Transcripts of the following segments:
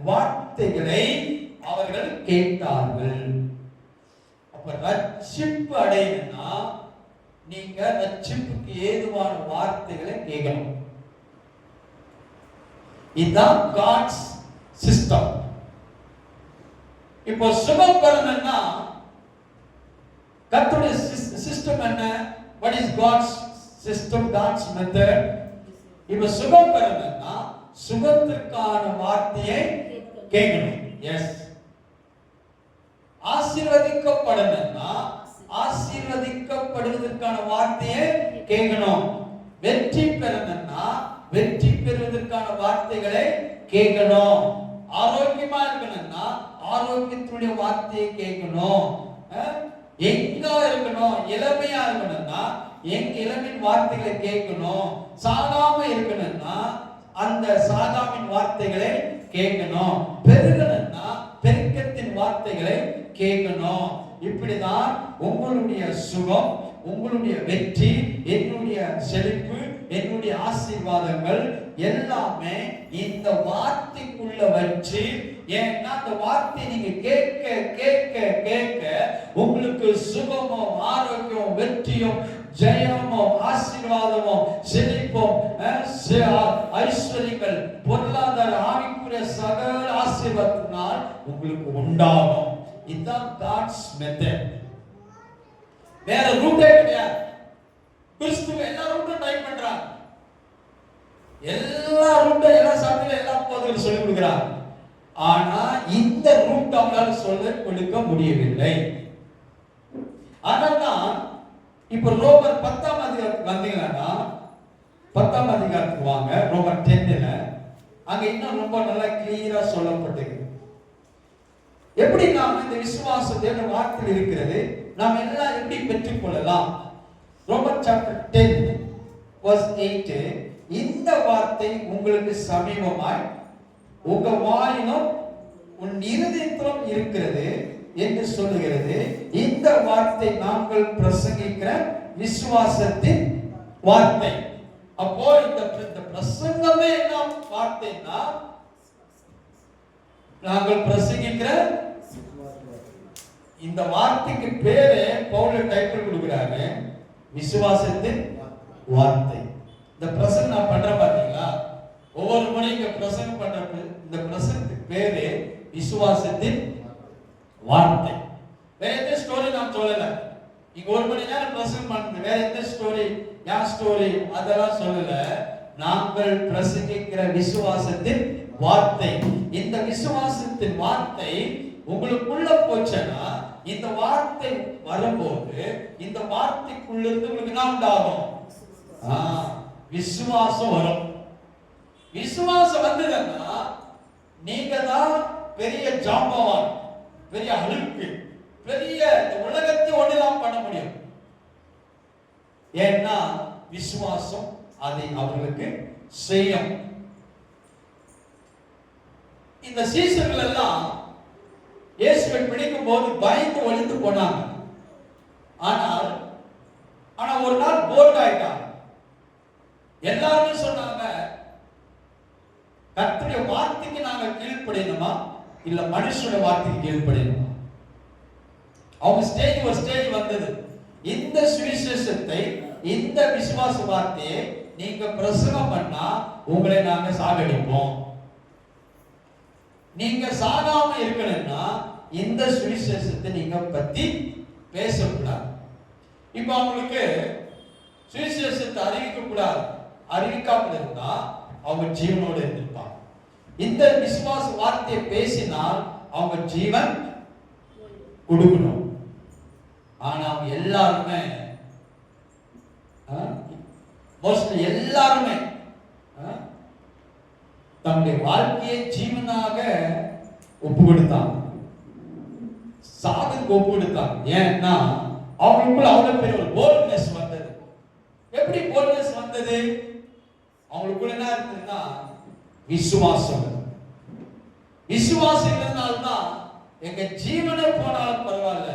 வார்த்தைகளை அவர்கள் கேட்டார்கள். அப்ப ரட்சிப்பு அடையணும்னா நீங்க ரட்சிப்புக்கு ஏதுவான வார்த்தைகளை கேட்கணும். இதுதான் காட்ஸ் சிஸ்டம். இப்போ சுகம் பெறணும்னா கர்த்தருடைய சிஸ்டம் என்ன? What is God's system, God's method? இப்போ சுகம் பெறணும்னா சுகத்திற்கான வார்த்தையை கேட்கணும். எஸ். ஆசீர்வதிக்கப்படணும்னா ஆசீர்வதிக்கப்படுவதற்கான வார்த்தையை கேட்கணும். வெற்றி பெறணும்னா வெற்றி பெறுவதற்கான வார்த்தைகளை கேட்கணும். ஆரோக்கியமா இருக்கணும்னா ஆரோக்கியத்துடைய வார்த்தையை கேட்கணும். எங்க இருக்கணும்? இளமையா இருக்கணும்னா இளமையின் வார்த்தைகளை கேட்கணும். சாகாம இருக்கணும்னா அந்த சாகாமின் வார்த்தைகளை கேட்கணும். பெருகணும்னா பெருக்கத்தின் வார்த்தைகளை கேட்கணும். இப்படிதான் உங்களுடைய சுகம், உங்களுடைய வெற்றி, என்னுடைய செழிப்பு, என்னுடைய ஆசீர்வாதங்கள் எல்லாமே இந்த வார்த்தைக்குள்ள வச்சு, ஏன்னா அந்த வார்த்தை நீங்க கேட்க கேட்க கேட்க உங்களுக்கு சுகமும் ஆரோக்கியம் வெற்றியும் ஜெயமும் ஆசீர்வாதமும் செழிப்பும் ஐஸ்வர்யங்கள் பொருளாதார ஆவிக்குரிய சகல ஆசீர்வாதத்தினால் உங்களுக்கு உண்டாகும். இதுதான் காட்ஸ் மெத்தட். வேற ரூட்டே கிடையாது. கிறிஸ்துவ எல்லா ரூட்டும் ட்ரை பண்றாங்க. எல்லா ரூட்டும் எல்லா சாப்பிட்டு எல்லா போதகரும் சொல்லிக் கொடுக்கிறாங்க. ஆனா இந்த ரூட் அவங்களால சொல்ல கொடுக்க முடியவில்லை. அதனால்தான் இப்ப ரோமர் 10ஆம் அதிகாரத்துக்கு வந்தீங்கன்னா 10ஆம் அதிகாரத்துக்கு வாங்க. ரோமர் 10ல அங்க இன்னும் ரொம்ப நல்லா கிளியரா சொல்லப்பட்டிருக்கு. எப்படி நாம் இந்த விசுவாசத்தை வார்த்தையில் இருக்கிறது நாம் எல்லாம் எப்படி பெற்றுக் கொள்ளலாம்? ரோமர் சாப்டர் 10 verse 8 இந்த வார்த்தை உங்களுக்கு சமீபமாய் உங்க வாயிலும் உன் இருதயத்திலும் இருக்கிறது என்று சொல்லுகிறது. இந்த வார்த்தை நாங்கள் பிரசங்கிக்கிற விசுவாசத்தின் வார்த்தை. அப்போ இந்த பிரசங்கமே என்ன வார்த்தைன்னா நாங்கள் பிரசங்கிக்கிற இந்த வார்த்தைக்கு பேரு பவுல் டைட்டில் கொடுக்கிறாரு, விசுவாசத்தின் வார்த்தை. இந்த பிரசங்கம் நான் பண்றேன் பாத்தீங்களா? ஒவ்வொரு முறை இங்க பிரசங்கம் பண்ற இந்த பிரசங்கத்துக்கு பேரு விசுவாசத்தின் வார்த்தை. வேற எந்த ஸ்டோரி நான் சொல்லல. இங்க ஒரு மணி நேரம் பிரசங்கம் பண்ணது வேற எந்த ஸ்டோரி, யார் ஸ்டோரி அதெல்லாம் சொல்லல. நாங்கள் பிரசங்கிக்கிற விசுவாசத்தின் வார்த்தை. இந்த விசுவாசத்தின் வார்த்தை உங்களுக்குள்ள போச்சுன்னா இந்த வார்த்தை வரும்போது இந்த வார்த்தைக்குள்ள இருந்து உங்களுக்கு என்ன உண்டாகும்? விசுவாசம் வரும். விசுவாசம் வந்ததுன்னா நீங்க தான் பெரிய ஜாம்பவான், பெரிய அழுக்கு, பெரிய இந்த உலகத்தை ஒண்ணுதான் பண்ண முடியும். ஏன்னா விசுவாசம் அதை அவர்களுக்கு செய்யும். இந்த சீசர்கள் எல்லாம் இயேசுவை பிடிக்கும் போது பயந்து ஒளிந்து போனாங்க. ஆனா ஒரு நாள் போல்ட் ஆயிட்டாங்க. எல்லாருமே சொன்னாங்க, கர்த்தருடைய வார்த்தைக்கு நாங்க கீழ்ப்படியணுமா இல்ல மனுஷனுடைய வார்த்தைக்கு கீழ்ப்படியணுமா? அவங்க ஒரு ஸ்டேஜ் வந்தது. இந்த சுவிசேஷத்தை, இந்த விசுவாச வார்த்தையை நீங்க பிரசங்கம் பண்ணா உங்களை நாங்க சாகடிப்போம். நீங்க சாகாம இருக்கணும்னா இந்த சுவிசேஷத்தை நீங்க பத்தி பேசக்கூடாது. இப்ப அவங்களுக்கு சுவிசேஷத்தை அறிவிக்க கூடாது. அறிவிக்காமல் இருந்தா அவங்க ஜீவனோடு இருந்திருப்பாங்க. இந்த விசுவாச வார்த்தையை பேசினால் அவங்க ஜீவன் கொடுக்கணும். ஆனா அவங்க எல்லாருமே எல்லாருமே தன்னுடைய வாழ்க்கையை ஜீவனாக ஒப்பு கொடுத்தாங்க, சாதுக்கு ஒப்பு கொடுத்தாங்க. ஏன்னா அவங்களுக்குள்ள அவ்வளவு பெரிய ஒரு போல்ட்னஸ் வந்தது. எப்படி போல்ட்னஸ் வந்தது? அவங்களுக்குள்ள என்ன இருந்ததுன்னா விசுவாசம். விசுவாசம் இருந்ததுனால்தான் எங்க ஜீவனே போனாலும் பரவாயில்ல,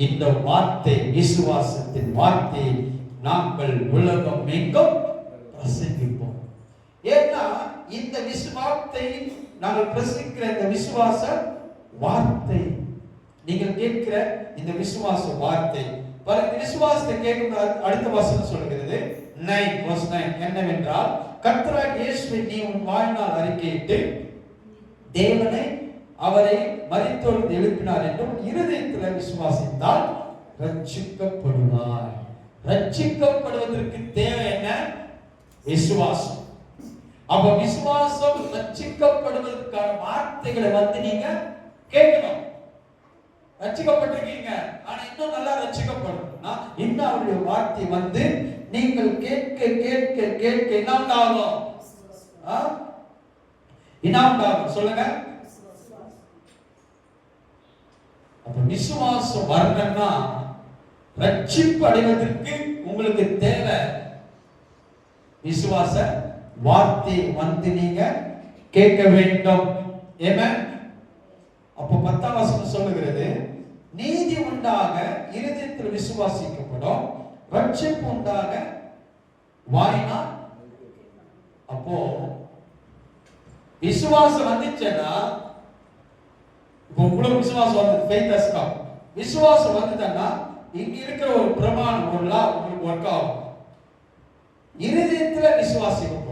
இந்த வார்த்தை, விசுவாசத்தின் வார்த்தை நாங்கள் உலகம் எங்கும் பிரசங்கிப்போம். ஏன்னா இந்த விசுவாசத்தை நாங்கள் பிரசங்கிக்கிற இந்த விசுவாச வார்த்தை, நீங்கள் கேட்கிற இந்த விசுவாச வார்த்தை. பாருங்க, விசுவாசத்தை கேட்கும் அடுத்த வசனம் சொல்கிறது 9 என்னவென்றால், கர்த்தராகிய இயேசுவை நீ உன் வாழ்நாள் அறிக்கையிட்டு தேவனை அவரை மரித்தோரிலிருந்து எழுப்பினார் என்றும் இருதயத்தில் விசுவாசித்தால் ரட்சிக்கப்படுவாய். ரட்சிக்கப்படுவதற்கு தேவை என்ன? விசுவாசம். அப்ப விசுவாசம் ரட்சிக்கப்படுவதற்கான வார்த்தைகளை நீங்க கேட்கணும். ரட்சிக்கப்பட்டிருக்கீங்க, ஆனா இன்னும் நல்லா ரட்சிக்கப்படணும்னா இன்னும் அவருடைய வார்த்தை நீங்கள் கேட்க கேட்க கேட்க என்ன உண்டாகும்? என்ன உண்டாகும் சொல்லுங்க. அப்ப விசுவாசம் வரணும்னா, ரட்சிப்பு அடைவதற்கு உங்களுக்கு தேவை விசுவாச வார்த்தை நீங்க கேட்க வேண்டும். ஆமென். அப்போ 10ஆம் வசனம் சொல்லுகிறது, நீதி உண்டாக இருதயத்தில் விசுவாசிக்கப்படும், ரட்சிப்பு உண்டாக வாயினால். அப்போ விசுவாசம் வந்துச்சுன்னா, இப்போ உங்களுக்கு விசுவாசம் வந்து faith has come. விசுவாசம் வந்துட்டா இங்க இருக்கிற ஒரு பிரமாணம், ஒரு லா உங்களுக்கு ஒர்க் ஆகும். இருதயத்துல விசுவாசிக்கப்படும்.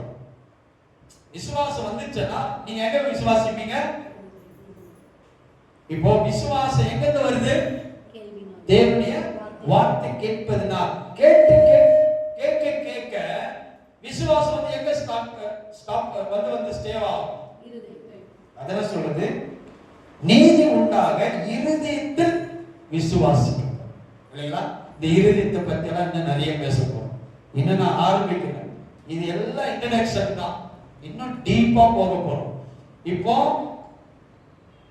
விசுவாசம் வந்துச்சுன்னா நீங்க எங்க விசுவாசிப்பீங்க? இப்போ விசுவாசம் எங்க இருந்து வருது? தேவனுடைய வார்த்தை கேட்பதனால். கேட்க கேட்க விசுவாசம் எங்க ஸ்டாப் ஸ்டே ஆகும். அதெல்லாம் சொல்றது, நீதி உண்டாக இருதயத்தில் விசுவாசிக்கும். இல்லைங்களா? இந்த இருதயத்தை பத்தி எல்லாம் இன்னும் நிறைய பேச போறோம். இன்னும் நான் ஆரம்பிக்கிறேன். இது எல்லாம் இன்ட்ரோடக்ஷன் தான். இன்னும் டீப்பா போக போறோம். இப்போ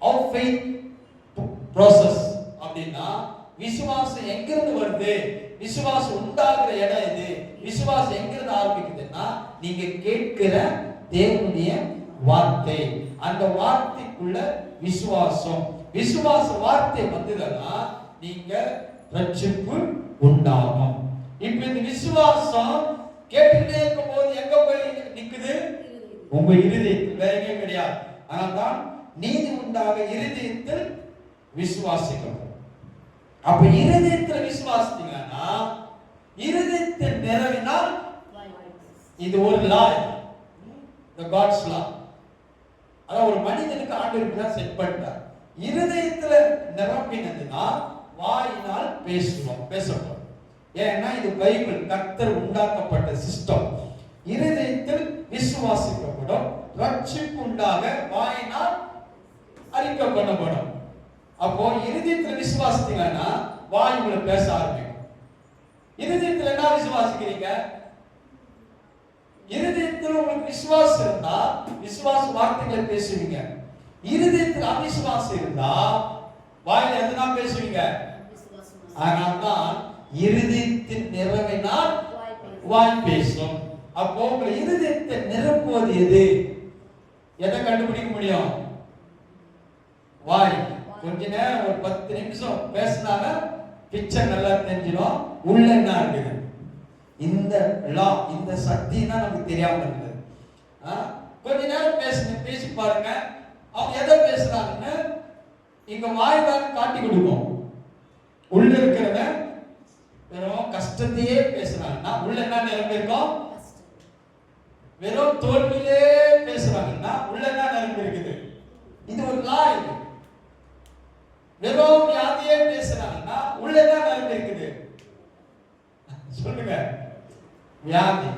of faith process அப்படின்னா விசுவாசம் எங்கிருந்து வருது, விசுவாசம் உண்டாகிற இடம் எது, விசுவாசம் எங்கிருந்து ஆரம்பிக்குதுன்னா நீங்க கேட்கிற தேவனுடைய வார்த்தை. அந்த வார்த்தைக்குள்ள விசுவாசம், விசுவாச வார்த்தை வந்ததுன்னா நீங்க ரட்சிப்பு உண்டாகும். இப்ப இந்த விசுவாசம் கேட்டுட்டே இருக்கும் போது எங்க போய் நிக்குது? உங்க இருதயத்தில், வேற எங்கேயும் கிடையாது. அதனால்தான் நீதி உண்டாக இருதயத்தில் விசுவாசிக்கப்படும். அப்ப இருதயத்தில் விசுவாசித்தீங்கன்னா இருதயத்தில் நிறைவினால், இது ஒரு லா, the God's law. அதான் ஒரு மனிதனுக்கு ஆண்டவர் தான் செட் பண்ணிட்டார். இருதயத்துல நிரம்பினதுன்னா வாயினால் பேசப்படும். ஏன்னா இது பைபிள், கர்த்தர் உண்டாக்கப்பட்ட சிஸ்டம். இருதயத்தில் விசுவாசிக்கப்படும், ரட்சிப்பு உண்டாக வாயினால் அறிக்கை பண்ணப்படும். அப்போ இருதயத்துல விசுவாசித்தீங்கன்னா வாய் உங்களை பேச ஆரம்பிக்கும். இருதயத்துல என்ன விசுவாசிக்கிறீங்க? இருதயத்தில் உங்களுக்கு விசுவாசம் இருந்தா விசுவாச வார்த்தைகளை பேசுவீங்க. இருதயத்தில் அவிசுவாசம் இருந்தா வாயில எதுனா பேசுவீங்க. அதனால்தான் இருதயத்தின் நிறைவினால் வாய் பேசும். அப்போ உங்க இருதயத்தை நிரப்புவது எது? எதை கண்டுபிடிக்க முடியும்? வாய். கொஞ்ச நேரம் ஒரு 10 நிமிஷம் பேசினால பிக்சர் நல்லா தெரிஞ்சிடும் உள்ள என்ன இருக்குது. இந்த லா, இந்த சக்தி தான் நமக்கு தெரியாம இருக்குது. கொஞ்ச நேரம் பேசி பாருங்க, அவங்க எதை பேசுறாங்கன்னு இங்க வாய் தான் காட்டி கொடுக்கும். உள்ள இருக்கிறத வெறும் கஷ்டத்தையே பேசுறாங்கன்னா உள்ள என்ன நிரம்பி இருக்கும்? வெறும் தோல்வியிலே பேசுறாங்கன்னா உள்ள என்ன நிரம்பி இருக்குது? இது ஒரு லா. இது வெறும் வியாதியே பேசுறாங்கன்னா உள்ள என்ன நிரம்பி இருக்குது? சொல்லுங்க, வியாதி.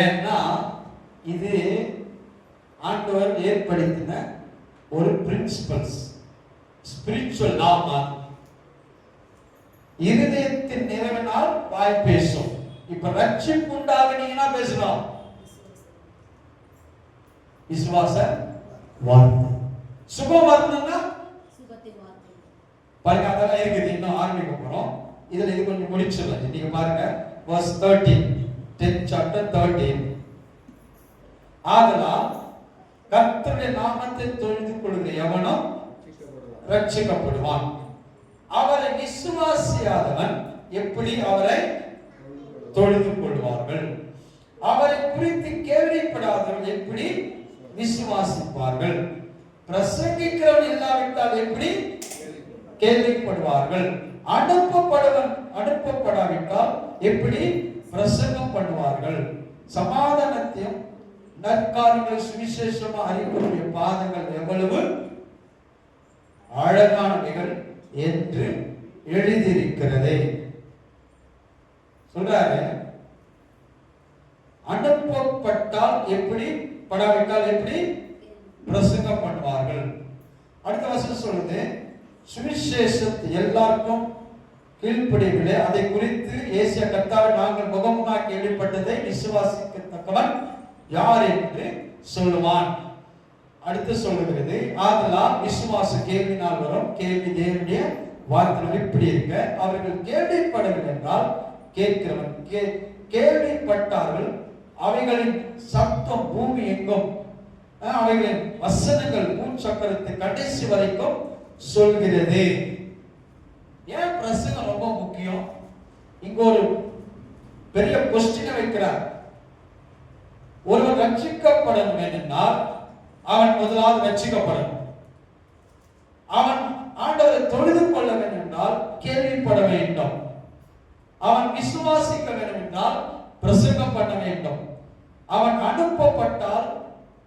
ஏன்னா இது ஆண்டவர் ஏற்படுத்தின ஒரு பிரின்சிபல்ஸ், ஸ்பிரிச்சுவல் லா மாதிரி. இருதயத்தின் நிறைவினால் வாய் பேசும். இப்ப ரட்சிப்பு உண்டாகுனீங்கன்னா பேசணும் விசுவாச வார்த்தை. சுகம் வரணும்னா பாருங்க, அதெல்லாம் இருக்குது. இன்னும் ஆரம்பிக்க போறோம். இதுல இது கொஞ்சம் முடிச்சிடலாம். நீங்க பாருங்க, verse 13, 10th chapter 13. ஆதலால் கர்த்தருடைய நாமத்தை தொழுது கொள்கிற எவனும் ரட்சிக்கப்படுவான். அவரை விசுவாசியாதவன் எப்படி அவரை தொழுது கொள்வார்கள்? அவரை குறித்து கேள்விப்படாதவர்கள் எப்படி விசுவாசிப்பார்கள். பிரசங்கிக்கிறவன் இல்லாவிட்டால் எப்படி கேள்விப்படுவார்கள்? அனுப்பப்படாவிட்டால் எப்படி பிரசங்கம் பண்ணுவார்கள்? சமாதானத்தையும் நற்காரியங்கள் சுவிசேஷமா அறிவிக்கக்கூடிய பாதங்கள் எவ்வளவு அழகானவைகள் என்று எழுதியிருக்கிறதே. சொல்றாரு, அனுப்பப்பட்டால் எப்படி, படாவிட்டால் எப்படி பிரசங்கம் பண்ணுவார்கள். அடுத்த வசனம் சொல்லுது, சுவிசேஷத்தை எல்லாருக்கும் கீழ்ப்படியவில்லை. அதை குறித்து ஏசியா கர்த்தாவை நாங்கள் முகமுகமாக கேள்விப்பட்டதை விசுவாசிக்கத்தக்கவன் யார் என்று சொல்லுவான். அடுத்து சொல்லுகிறது, ஆதலால் விசுவாசம் கேள்வினால் வரும், கேள்வி தேவனுடைய வார்த்தை இப்படி இருக்க, அவர்கள் கேள்விப்படவில்லை என்றால் கேட்கிறவன் கேள்விப்பட்டார்கள், அவைகளின் சத்தம் பூமி எங்கும், அவைகளின் வசனங்கள் பூச்சக்கரத்தை கடைசி வரைக்கும் சொல்கிறது. ஏன் பிரசங்கம் ரொம்ப முக்கியம்? இங்க ஒரு பெரிய கொஸ்டினை வைக்கிறார். ஒருவன் ரட்சிக்கப்படணும் என்றால் அவன் முதலாவது ரட்சிக்கப்படணும். அவன் ஆண்டவரை தொழுது கொள்ள வேண்டும் என்றால் கேள்விப்பட வேண்டும். அவன் விசுவாசிக்க வேண்டும் என்றால் பிரசங்கம் பண்ண வேண்டும். அவன் அனுப்பப்பட்டால்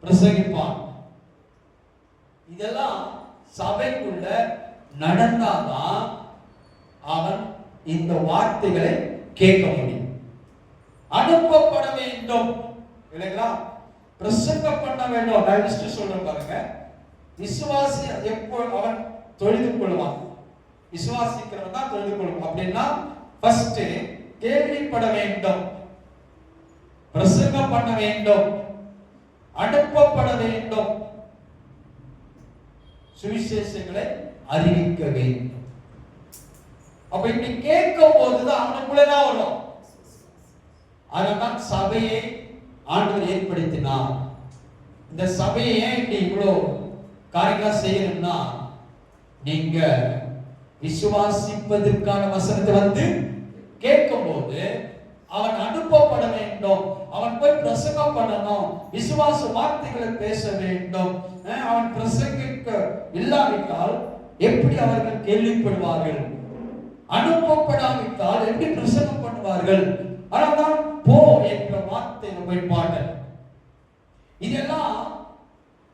பிரசங்கிப்பான். இதெல்லாம் சபைக்குள்ள நடந்தாதான் அவன் இந்த வார்த்தைகளை கேட்க முடியும். அனுப்பப்பட வேண்டும் இல்லைங்களா? பிரசங்கம் பண்ண வேண்டும். நான் லிஸ்ட் சொல்றேன் பாருங்க. விசுவாசி எப்போ அவன் தொழுது கொள்வான், விசுவாசிக்கிறவன் தான் தொழுது கொள்வான். அப்படின்னா ஃபர்ஸ்ட் கேள்விப்பட வேண்டும், பிரசங்கம் பண்ண வேண்டும், அனுப்பப்பட வேண்டும், சுவிசேஷங்களை அறிவிக்க வேண்டும். அப்ப இப்படி கேட்கும் போதுதான் அவனுக்குள்ளதான் வரும். அதனால்தான் சபையை ஆண்டவர் ஏற்படுத்தினார். இந்த சபையை ஏன் இப்படி இவ்வளோ காரியங்கள் செய்யணும்னா, நீங்க விசுவாசிப்பதற்கான வசனத்தை கேட்கும் போது அவன் அனுப்பப்பட வேண்டும், அவன் போய் பிரசங்கம் பண்ணணும், விசுவாச வார்த்தைகளை பேச வேண்டும். அவன் பிரசங்கிக்க இல்லாவிட்டால் எப்படி அவர்கள் கேள்விப்படுவார்கள்? அனுப்பப்படாவிட்டால் எப்படி பிரசங்கம் பண்ணுவார்கள்? அதனால்தான் போ என்ற வார்த்தை பயன்பாடு. இதெல்லாம்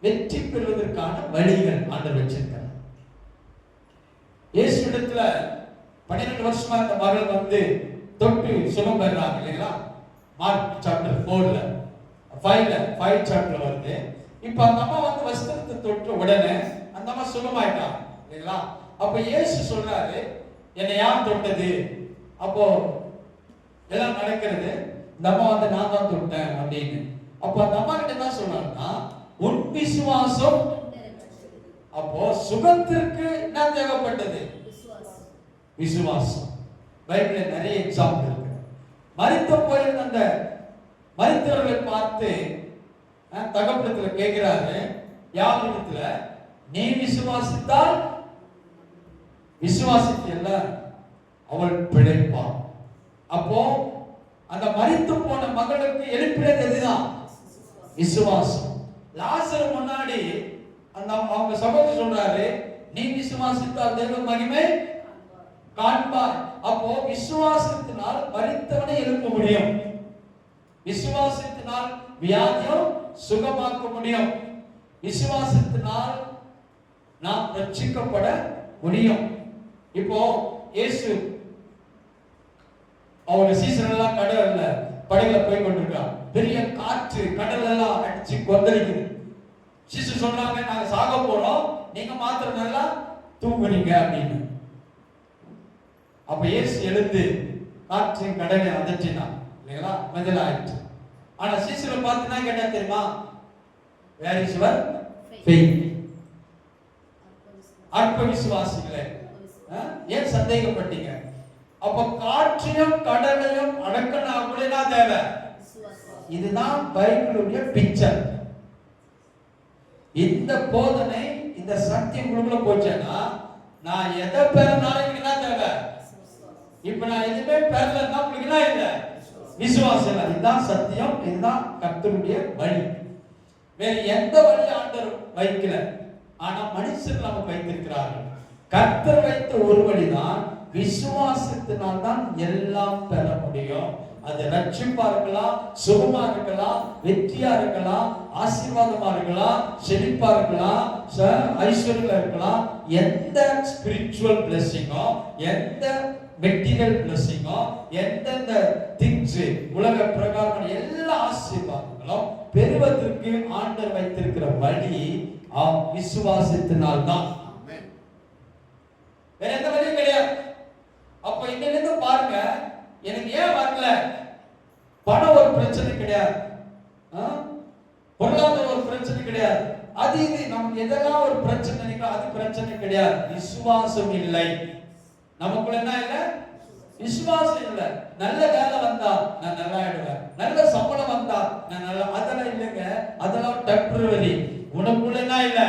வெற்றி பெறுவதற்கான வழிகள் ஆண்டவர் வச்சிருக்கார். இயேசுவிடத்துல 12 வருஷமா இந்த மகள் தொட்டு சுகம் பெறாங்க இல்லைங்களா? மார்க் சாப்டர் 4ல 5 சாப்டர்ல வருது. இப்ப அந்த அம்மா வஸ்திரத்தை தொட்ட உடனே அந்த அம்மா சுகமாயிட்டாங்க இல்லைங்களா? அப்ப இயேசு சொல்றாரு, என்னை யார் தொட்டது? அப்போ எல்லாம் நடக்கிறது. இந்த அம்மா நான் தான் தொட்டேன் அப்படின்னு. அப்ப அந்த அம்மா கிட்ட என்ன சொல்றாங்கன்னா, உன் விசுவாசம். அப்போ சுகத்திற்கு என்ன தேவைப்பட்டது? விசுவாசம். பைபிள்ல நிறைய எக்ஸாம்பிள் இருக்கு. மரித்த போயிருந்த அந்த மரித்தவர்களை பார்த்து தகப்பனத்துல கேட்கிறாரு, யாரிடத்துல நீ விசுவாசித்தால் விசுவாசித்தல்ல அவள் பிழைப்பாள். அப்போ அந்த மரித்து போன மகளுக்கு எழுப்பினது எதுதான்? விசுவாசம். லாசரு முன்னாடி அந்த அவங்க சபைக்கு சொல்றாரு, நீ விசுவாசித்தால் தேவ மகிமை காண்பாய். அப்போ விசுவாசத்தினால் மரித்தவனை எழுப்ப முடியும், விசுவாசத்தினால் வியாதியை சுகமாக்க முடியும், விசுவாசத்தினால் நாம் ரட்சிக்கப்பட முடியும். இப்போ இயேசு அவங்க சீசன் எல்லாம் கடல்ல படகுல போய் கொண்டிருக்காங்க. பெரிய காற்று கடல் எல்லாம் அடிச்சு கொந்தளிக்குது. சீசு சொல்றாங்க, நாங்க சாக போறோம், நீங்க மாத்திரம் நல்லா தூங்குறீங்க அப்படின்னு. அப்ப இயேசு எழுந்து காற்று கடலை அதற்றினா இல்லைங்களா? மதில் ஆயிடுச்சு. ஆனா சீசுல பார்த்துனா கேட்டா தெரியுமா? Where is your faith? அற்ப விசுவாசிகளே, ஏன் சந்தேகப்பட்டீங்க? அப்ப காற்றையும் கடலையும் அடக்கணும் அப்படின்னா தேவை. இதுதான் பைபிளுடைய பிக்சர். இந்த போதனை, இந்த சத்தியம் உங்களுக்குள்ள போச்சேன்னா நான் எதை பெறனாலும் எனக்கு என்ன தேவை? இப்ப நான் எதுவுமே பெறலன்னா உங்களுக்கு என்ன இல்லை? விசுவாசம். இதுதான் சத்தியம், இதுதான் கர்த்தருடைய வழி. வேற எந்த வழி ஆண்டவர் வைக்கல. ஆனா மனுஷர் நமக்கு வைத்திருக்கிறார்கள். கர்த்தர் வைத்த ஒரு வழிதான், விசுவாசத்தினால் தான் எல்லாம் பெற முடியும். அது ரட்சிப்பா இருக்கலாம், சுகமா இருக்கலாம், வெற்றியா இருக்கலாம், ஆசீர்வாதமா இருக்கலாம், செழிப்பா இருக்கலாம், ஐஸ்வர்யா இருக்கலாம். எந்த ஸ்பிரிச்சுவல் பிளெஸிங்கோ, எந்த மெட்டீரியல் பிளெஸிங்கோ, எந்தெந்த திங்ஸ் உலக பிரகாரமான எல்லா ஆசீர்வாதங்களும் பெறுவதற்கு ஆண்டவர் வைத்திருக்கிற வழி விசுவாசத்தினால் தான். வேற எந்த வழியும் கிடையாது. அப்ப இங்கிருந்து பாருங்க, எனக்கு ஏன் வரல? பணம் ஒரு பிரச்சனை கிடையாது, பொருளாதார ஒரு பிரச்சனை கிடையாது, அது இது நமக்கு எதெல்லாம் ஒரு பிரச்சனை நினைக்கிறோம், அது பிரச்சனை கிடையாது. விசுவாசம் இல்லை நமக்குள்ள. என்ன இல்லை? விசுவாசம் இல்லை. நல்ல வேலை வந்தா நான் நல்லா ஆயிடுவேன், நல்ல சம்பளம் வந்தா நான் நல்லா, அதெல்லாம் இல்லைங்க. அதெல்லாம் டெம்பரரி. உனக்குள்ள என்ன இல்லை?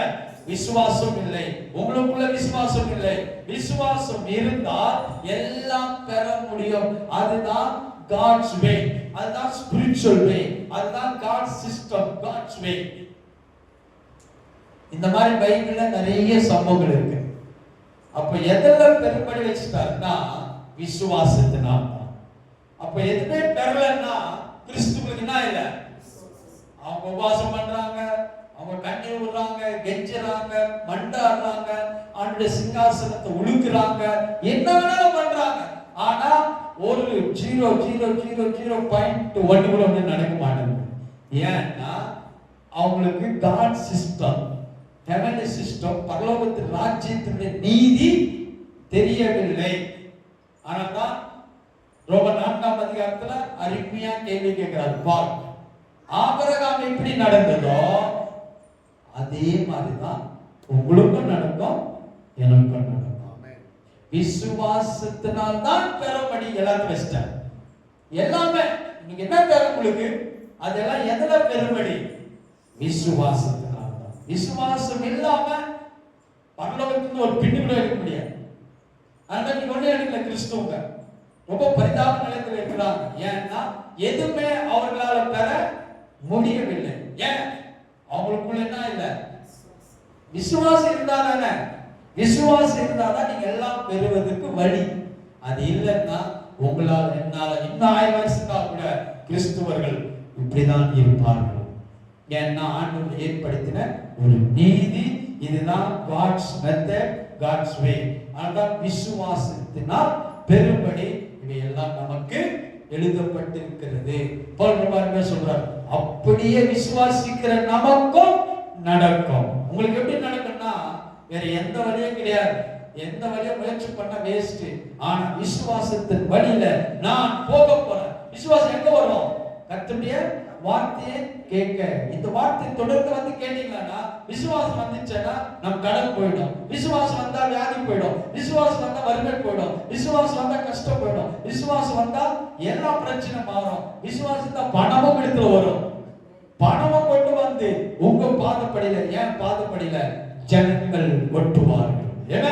விசுவாசம் இல்லை. உங்களுக்குள்ள விசுவாசம் இல்லை. விசுவாசம் இருந்தால் எல்லாம் பெற முடியும். அதுதான் God's way. அதுதான் spiritual way. அதுதான் God's system, God's way. இந்த மாதிரி பைபிள்ல நிறைய சம்பவங்கள் இருக்கு. அப்ப எதெல்லாம் பெரும்படி வச்சுட்டாருன்னா விசுவாசத்தினால். அப்ப எதுவுமே பெறலன்னா கிறிஸ்துவுக்கு என்ன இல்லை? அவங்க உபவாசம் பண்றாங்க, அவங்க கண்ணீர் விடுறாங்க, கெஞ்சுறாங்க, மண்டாடுறாங்க, ஆண்டுடைய சிங்காசனத்தை உழுக்குறாங்க, என்ன வேணாலும் பண்றாங்க. ஆனா ஒரு 0.000.1 கூட நடக்க மாட்டேங்குது. ஏன்னா அவங்களுக்கு காட் சிஸ்டம், ஹெவன்லி சிஸ்டம், பரலோகத்தின் ராஜ்யத்தினுடைய நீதி தெரியவில்லை. ஆனாதான் ரோமர் 4ஆம் அதிகாரத்துல அருமையா கேள்வி கேட்கிறார் பால். ஆபிரகாம் எப்படி நடந்ததோ அதே மாதிரிதான் உங்களுக்கும் நடக்கும், எனக்கும் நடக்கும். விசுவாசத்தினால் தான் பெறப்படி. எல்லாத்தையும் வச்சிட்டேன். எல்லாமே நீங்க என்ன தேவை உங்களுக்கு? அதெல்லாம் எதுல பெருமடி? விசுவாசத்தினால் தான். விசுவாசம் இல்லாம பரலோகத்துக்கு ஒரு பின்னு கூட எடுக்க முடியாது. அதனால நீங்க ஒண்ணே எடுக்கல. கிறிஸ்துவங்க ரொம்ப பரிதாப நிலையத்தில் இருக்கிறாங்க. ஏன்னா எதுவுமே அவர்களால பெற முடியவில்லை. ஏன்? அவங்களுக்குள்ள என்ன இல்ல? விசுவாசம் இருந்தாதானே. விசுவாசம் இருந்தாதான் நீங்க எல்லாம் பெறுவதற்கு வழி. அது இல்லைன்னா உங்களால் என்னால இன்னும் 1000 வருஷத்துக்கு கூட கிறிஸ்துவர்கள் இப்படிதான் இருப்பார்கள். ஏன்னா ஆண்டவர் ஏற்படுத்தின ஒரு நீதி இதுதான். God's method, God's way. அதான் விசுவாசத்தினால் பெரும்படி இவையெல்லாம் நமக்கு எழுதப்பட்டிருக்கிறது. பவுல் சொல்றார், அப்படியே விசுவாசிக்கிற நமக்கும் நடக்கும். உங்களுக்கு எப்படி நடக்கும்னா வேற எந்த வழியும் கிடையாது. எந்த வழியை முயற்சி பண்ண வேஸ்ட். ஆனா விசுவாசத்தின் வழியில நான் போக போறேன். விசுவாசம் எங்க வரும்? கர்த்தருடைய வார்த்தையை கேட்க. இந்த வார்த்தை தொடர்ந்து வந்து கேட்டீங்கன்னா விசுவாசம் வந்துச்சுன்னா நம்ம கடன் போயிடும். விசுவாசம் வந்தா வியாதி போயிடும். விசுவாசம் வந்தா வறுமை போயிடும். விசுவாசம் வந்தா கஷ்டம் போயிடும். விசுவாசம் வந்தா எல்லா பிரச்சனை மாறும். விசுவாசத்தா பணமும் எடுத்து வரும். பணமும் கொண்டு வந்து உங்க பாதப்படியில, ஏன் பாதப்படியில ஜனங்கள் ஒட்டுவார்கள். ஏன்னா